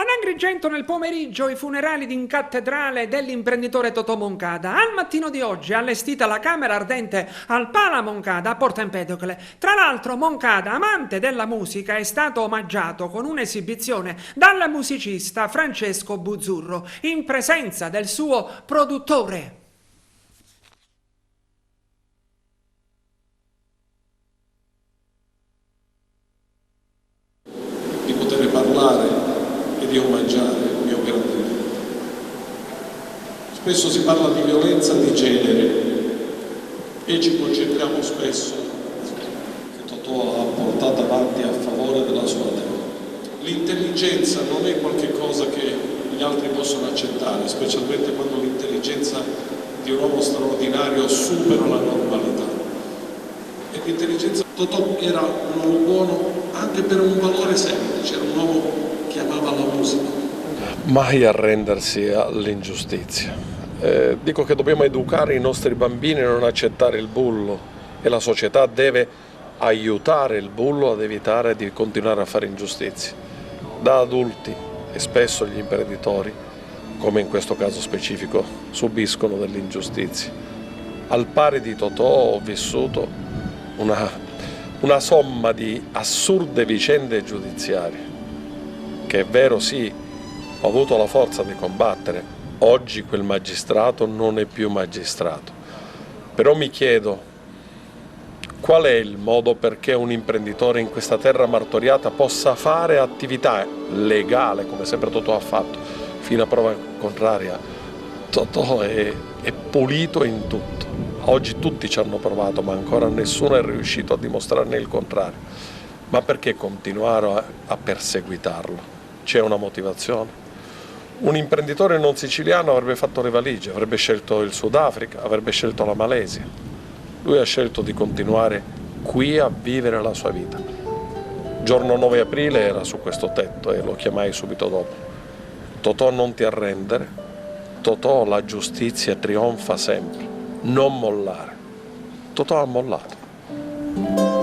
Ad Agrigento nel pomeriggio i funerali in cattedrale dell'imprenditore Totò Moncada. Al mattino di oggi allestita la camera ardente al Pala Moncada a Porta Empedocle. Tra l'altro Moncada, amante della musica, è stato omaggiato con un'esibizione dal musicista Francesco Buzzurro in presenza del suo produttore. Di poter parlare e di omaggiare il mio grande amico. Spesso si parla di violenza di genere e ci concentriamo spesso che Totò ha portato avanti a favore della sua terra. L'intelligenza non è qualcosa che gli altri possono accettare, specialmente quando l'intelligenza di un uomo straordinario supera la normalità. E l'intelligenza, Totò era un uomo buono anche per un valore semplice, era un uomo che amava la musica. Mai arrendersi all'ingiustizia. Dico che dobbiamo educare i nostri bambini a non accettare il bullo e la società deve aiutare il bullo ad evitare di continuare a fare ingiustizie. Da adulti e spesso gli imprenditori, come in questo caso specifico, subiscono delle ingiustizie. Al pari di Totò ho vissuto una somma di assurde vicende giudiziarie, che è vero sì, ho avuto la forza di combattere. Oggi quel magistrato non è più magistrato. Però mi chiedo, qual è il modo perché un imprenditore in questa terra martoriata possa fare attività legale, come sempre Totò ha fatto, fino a prova contraria? Totò è pulito in tutto. Oggi tutti ci hanno provato, ma ancora nessuno è riuscito a dimostrarne il contrario. Ma perché continuare a perseguitarlo? C'è una motivazione? Un imprenditore non siciliano avrebbe fatto le valigie, avrebbe scelto il Sudafrica, avrebbe scelto la Malesia. Lui ha scelto di continuare qui a vivere la sua vita. Giorno 9 aprile era su questo tetto e lo chiamai subito dopo. Totò, non ti arrendere. Totò, la giustizia trionfa sempre. Non mollare. Totò ha mollato.